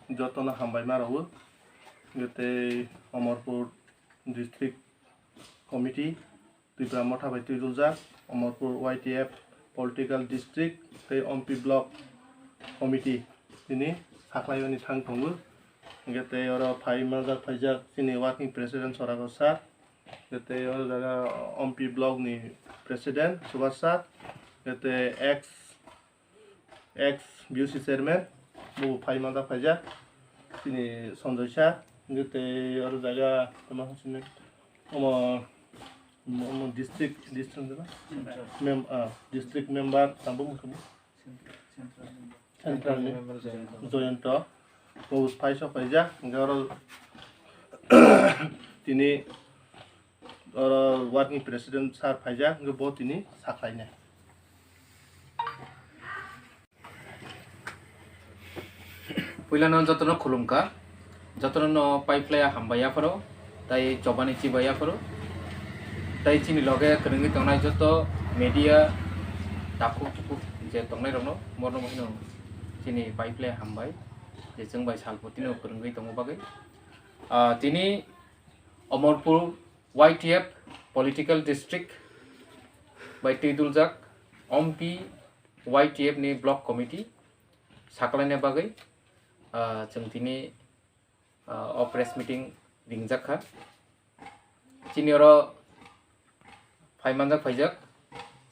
যতনা হামবাই মারাও গতে অমরপুর ডিস্ট্রিক্ট কমিটি ত্রিপুরা মঠাবাই তিরুলজাক অমরপুর YTF পলিটিক্যাল ডিস্ট্রিক্ট তে অম্পি ব্লক কমিটি তিনি সাকলাইনি থাংथङो গতে আর ফাইমাজাক ফাইজাক তিনি ওয়ার্কিং প্রেসিডেন্ট সরাগর স্যার গতে আর জায়গা অম্পি ব্লক নি প্রেসিডেন্ট সুভাষ স্যার গতে ex BUC চেয়ারম্যান বহু ফাইমাজাক ফাইজাক তিনি সঞ্জয় স্যার গতে আর জায়গা তোমার হচ্ছে district member tambo mukhamu central joint বহুত ফাইসা ফাইজা গারল তিনি ওয়ার্কিং প্রেসিডেন্ট স্যার ফাইজা বহুত তিনি সাকলাইনে পইলানো যতন খুলুমকা যতন পাইপ্লায়া হামবায়া ফरो তাই জবানি চিবায়া ফरो তাই চিনি লগে করঙ্গি তংনাই যত মিডিয়া দাকু টুকু যে তংনাই রনো মরनो মহিनो চিনি পাইপ্লায়া হামবাই যে जों बाय सालपतिनो करंगि तंगो बागै तिनी अमरपुर YTF पॉलिटिकल डिस्ट्रिक्ट बाय तिदुलजाक अम्पी YTF नि ब्लॉक कमिटी साकलायने बागै जों तिनी प्रेस मीटिंग रिंगजाखा चिनि र फाइमानजाक फाइजाक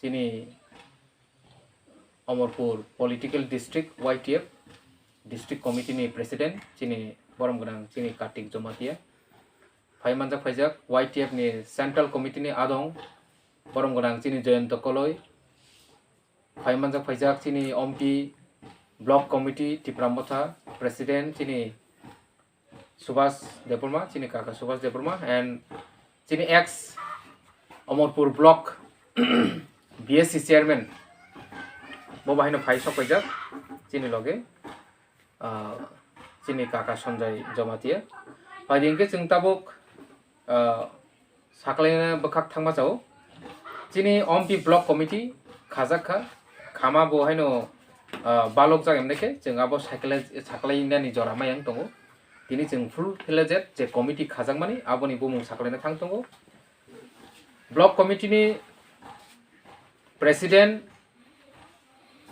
चिनि Amarpur political district YTF district committee नि प्रेसिडेंट चिनि बरम गनां चिनि कार्तिक जमातिया फाइमानजाक फाइजाक YTF नि सेंट्रल कमिटी नि आदं बरम गनां चिनि जयंत कलय फाइमानजाक फाइजाक चिनि Ampi block committee Tiprasa president चिनि सुभाष देबर्मा चिनि काका Subhash Debbarma and Chini ex Amarpur block BSC chairman बबाहिनो फाइसा फाइजाक चिनि लगे चिनि काका संजय जमातिया बायदिंके जों ताबुक साकलायना बखाक थांबाजाव चिनि अम्पि ब्लॉक कमिटी खाजाखा खामा बहायनो बालक जागेमनेखे जों आबो साकलायनानि जरामायां दङ दिनै जों फुल फिलेजेट जे कमिटी खाजांमानि आबोनि बुमुं साकलायना थांथंगौ ब्लॉक कमिटी नि प्रेसिडेंट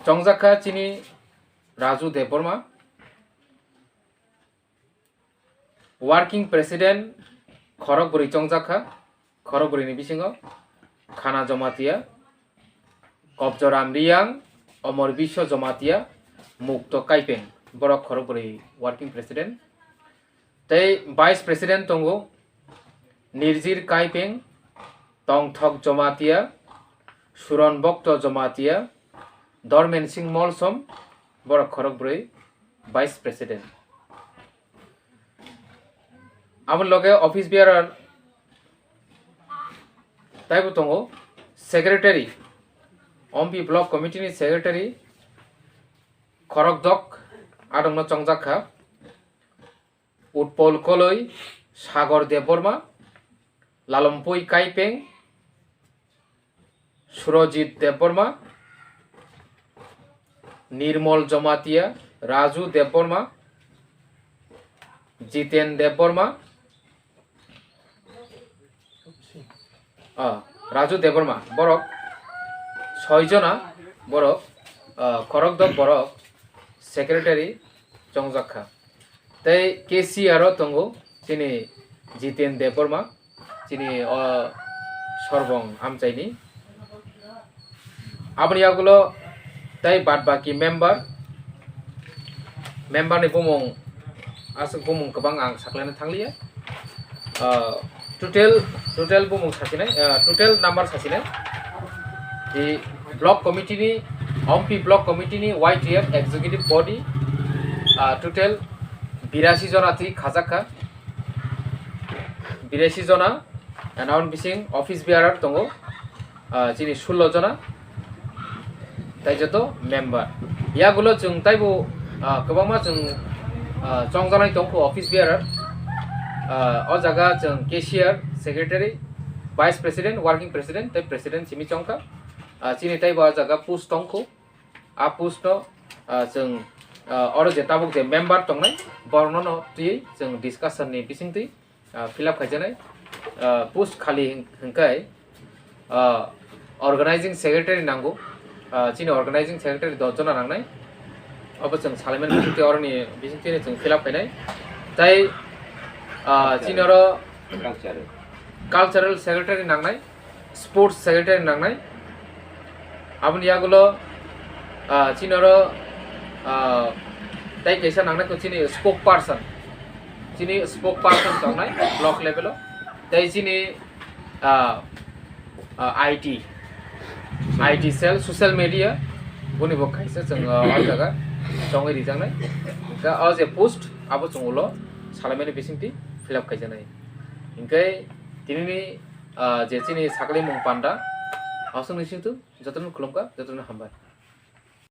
चंगजाखा चिनि राजू देबबर्मा वर्किंग प्रेसिडेंट खरगबुरी चंगजाखा खरगबुरी नि बिसिङाव खाना जमातिया कबजराम रियां अमर विश्व जमातिया मुक्त काइपें बरक खरगबुरी वर्किंग प्रेसिडेंट तै वाइस प्रेसिडेंट दंगौ निर्जिर काइपें तंगथक जमातिया सुरन भक्त जमातिया दरमेन सिंह मलसम बरक खरगबुरी वाइस प्रेसिडेंट आमन लगे ऑफिस बियारार ताइबो दंगौ सेक्रेटारि अम्पि ब्लॉक कमिटी नि सेक्रेटारि खरगदक आदमनो चंगजाखा उत्पल कलय सागर देबबर्मा लालमपुई काइपें सुरजित देबबर्मा निर्मल जमातिया राजू देबबर्मा जितेन देबबर्मा राजू देबबर्मा बरक 6 जना बरक खरगदक बरक सेक्रेटारि चंगजाखा तै KCR दंगौ चिनि जितेन देबबर्मा चिनि सरबं आमचाइनि आबनि आगुलो तै बाद बाकी मेम्बर नि बुमुं आसो बुमुं गोबां आं साकलायनो थांलिया टोटल बुमुं सासिनाय टोटल नम्बर सासिनाय दि ब्लॉक कमिटी नि अम्पि ब्लॉक कमिटी नि YTF एग्जीक्यूटिव बॉडी टोटल 82 जना थी खाजाखा 82 जना एनाउन बिसिं ऑफिस बियारार दंगौ चिनि 16 जना ताइ जतो मेम्बर यागुलो जों ताइबो गोबांमा जों चंजानाय दंखौ ऑफिस बियारार अ जागा जों cashier secretary vice president working president ताइ प्रेसिडेंट सिमि चंका चिनि ताइबो जागा पोस्ट दंखौ आ पोस्ट जों oro je tabuk je member tongnai bornono tui jeng discussion ni bisingtui fill up khaijanai post khali hingkai organizing secretary nango chini organizing secretary 10 jona nangnai abo jeng salaiman bisingti oroni bisingti ni jeng fill up khainai tai chini oro cultural secretary nangnai sports secretary nangnai aboni yagulo chini oro tai kaisa nangnai ko chini spokesperson tongnai block level tai chini IT cell social media buni bo kaisa jeng jaga tongai rijangnai ka as a post abo chungulo salamani bisingti fill up kaijanai ingkai tinini je chini Saklai Mung Panda asung nisingtu jotron khulumka jotron hambai